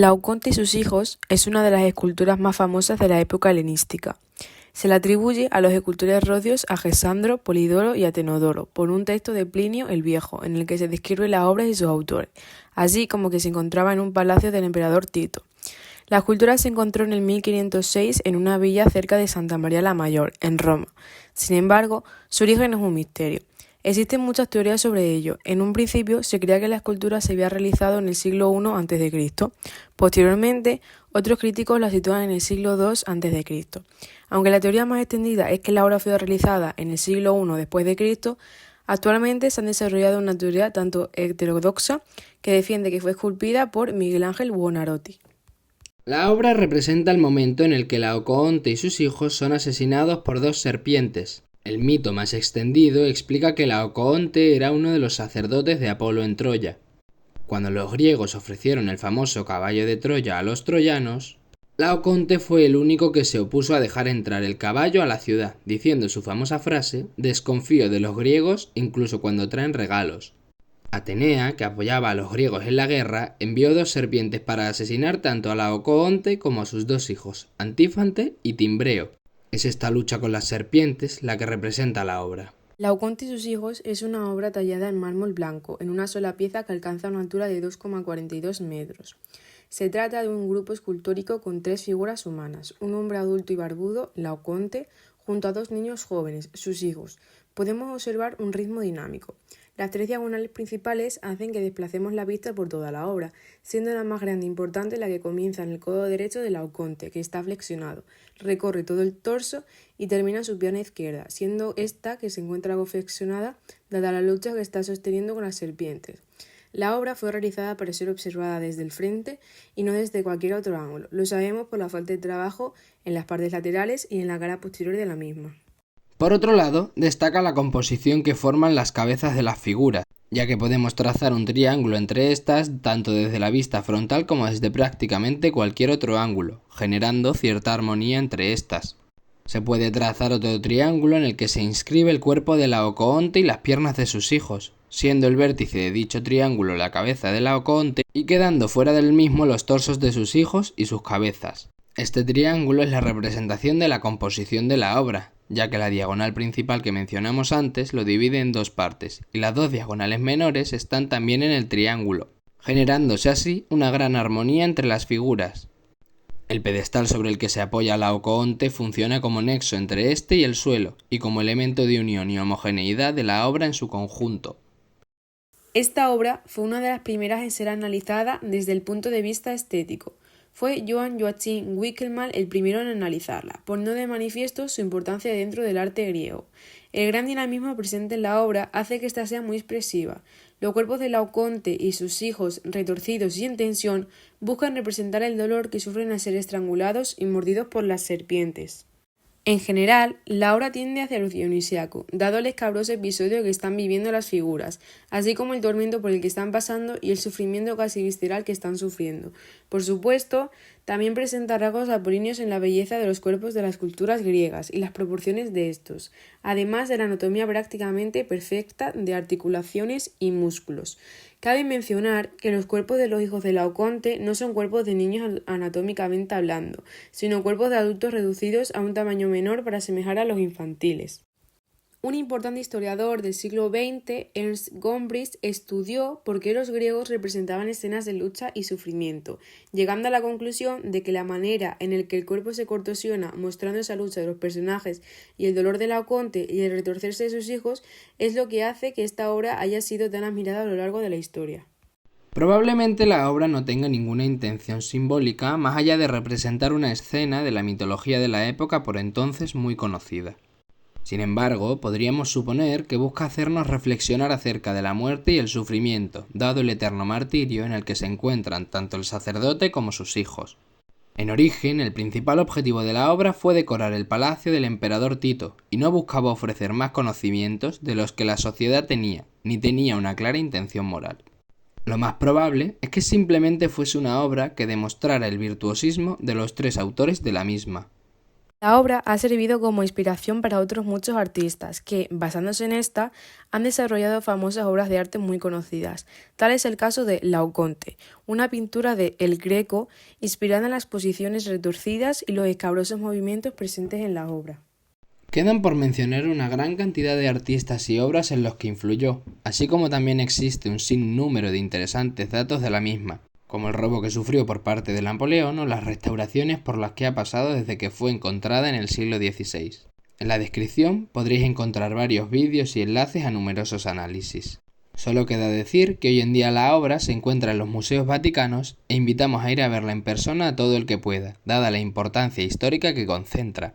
Laoconte y sus hijos es una de las esculturas más famosas de la época helenística. Se le atribuye a los escultores rodios Agesandro, Polidoro y Atenodoro por un texto de Plinio el Viejo, en el que se describe las obras y sus autores, así como que se encontraba en un palacio del emperador Tito. La escultura se encontró en el 1506 en una villa cerca de Santa María la Mayor, en Roma. Sin embargo, su origen es un misterio. Existen muchas teorías sobre ello. En un principio se creía que la escultura se había realizado en el siglo I a.C. Posteriormente, otros críticos la sitúan en el siglo II a.C. Aunque la teoría más extendida es que la obra fue realizada en el siglo I después de Cristo, actualmente se han desarrollado una teoría tanto heterodoxa que defiende que fue esculpida por Miguel Ángel Buonarroti. La obra representa el momento en el que Laocoonte y sus hijos son asesinados por dos serpientes. El mito más extendido explica que Laocoonte era uno de los sacerdotes de Apolo en Troya. Cuando los griegos ofrecieron el famoso caballo de Troya a los troyanos, Laocoonte fue el único que se opuso a dejar entrar el caballo a la ciudad, diciendo su famosa frase: "Desconfío de los griegos incluso cuando traen regalos". Atenea, que apoyaba a los griegos en la guerra, envió dos serpientes para asesinar tanto a Laocoonte como a sus dos hijos, Antífante y Timbreo. Es esta lucha con las serpientes la que representa la obra. Laoconte y sus hijos es una obra tallada en mármol blanco, en una sola pieza que alcanza una altura de 2,42 metros. Se trata de un grupo escultórico con tres figuras humanas, un hombre adulto y barbudo, Laoconte, junto a dos niños jóvenes, sus hijos. Podemos observar un ritmo dinámico. Las tres diagonales principales hacen que desplacemos la vista por toda la obra, siendo la más grande e importante la que comienza en el codo derecho de Laoconte, que está flexionado, recorre todo el torso y termina en su pierna izquierda, siendo esta que se encuentra algo flexionada dada la lucha que está sosteniendo con las serpientes. La obra fue realizada para ser observada desde el frente y no desde cualquier otro ángulo. Lo sabemos por la falta de trabajo en las partes laterales y en la cara posterior de la misma. Por otro lado, destaca la composición que forman las cabezas de las figuras, ya que podemos trazar un triángulo entre estas tanto desde la vista frontal como desde prácticamente cualquier otro ángulo, generando cierta armonía entre estas. Se puede trazar otro triángulo en el que se inscribe el cuerpo de Laocoonte y las piernas de sus hijos, siendo el vértice de dicho triángulo la cabeza de Laocoonte y quedando fuera del mismo los torsos de sus hijos y sus cabezas. Este triángulo es la representación de la composición de la obra, ya que la diagonal principal que mencionamos antes lo divide en dos partes, y las dos diagonales menores están también en el triángulo, generándose así una gran armonía entre las figuras. El pedestal sobre el que se apoya Laocoonte funciona como nexo entre este y el suelo, y como elemento de unión y homogeneidad de la obra en su conjunto. Esta obra fue una de las primeras en ser analizada desde el punto de vista estético. Fue Johann Joachim Winckelmann el primero en analizarla, poniendo de manifiesto su importancia dentro del arte griego. El gran dinamismo presente en la obra hace que ésta sea muy expresiva. Los cuerpos de Laoconte y sus hijos, retorcidos y en tensión, buscan representar el dolor que sufren al ser estrangulados y mordidos por las serpientes. En general, la obra tiende hacia lo dionisíaco, dado el escabroso episodio que están viviendo las figuras, así como el tormento por el que están pasando y el sufrimiento casi visceral que están sufriendo. Por supuesto, también presenta rasgos apolíneos en la belleza de los cuerpos de las culturas griegas y las proporciones de estos, además de la anatomía prácticamente perfecta de articulaciones y músculos. Cabe mencionar que los cuerpos de los hijos de Laoconte no son cuerpos de niños anatómicamente hablando, sino cuerpos de adultos reducidos a un tamaño menor para asemejar a los infantiles. Un importante historiador del siglo XX, Ernst Gombrich, estudió por qué los griegos representaban escenas de lucha y sufrimiento, llegando a la conclusión de que la manera en la que el cuerpo se contorsiona mostrando esa lucha de los personajes y el dolor de Laoconte y el retorcerse de sus hijos es lo que hace que esta obra haya sido tan admirada a lo largo de la historia. Probablemente la obra no tenga ninguna intención simbólica más allá de representar una escena de la mitología de la época por entonces muy conocida. Sin embargo, podríamos suponer que busca hacernos reflexionar acerca de la muerte y el sufrimiento, dado el eterno martirio en el que se encuentran tanto el sacerdote como sus hijos. En origen, el principal objetivo de la obra fue decorar el palacio del emperador Tito, y no buscaba ofrecer más conocimientos de los que la sociedad tenía, ni tenía una clara intención moral. Lo más probable es que simplemente fuese una obra que demostrara el virtuosismo de los tres autores de la misma. La obra ha servido como inspiración para otros muchos artistas que, basándose en esta, han desarrollado famosas obras de arte muy conocidas. Tal es el caso de Laocoonte, una pintura de El Greco inspirada en las posiciones retorcidas y los escabrosos movimientos presentes en la obra. Quedan por mencionar una gran cantidad de artistas y obras en los que influyó, así como también existe un sinnúmero de interesantes datos de la misma, como el robo que sufrió por parte de Napoleón o las restauraciones por las que ha pasado desde que fue encontrada en el siglo XVI. En la descripción podréis encontrar varios vídeos y enlaces a numerosos análisis. Solo queda decir que hoy en día la obra se encuentra en los museos vaticanos e invitamos a ir a verla en persona a todo el que pueda, dada la importancia histórica que concentra.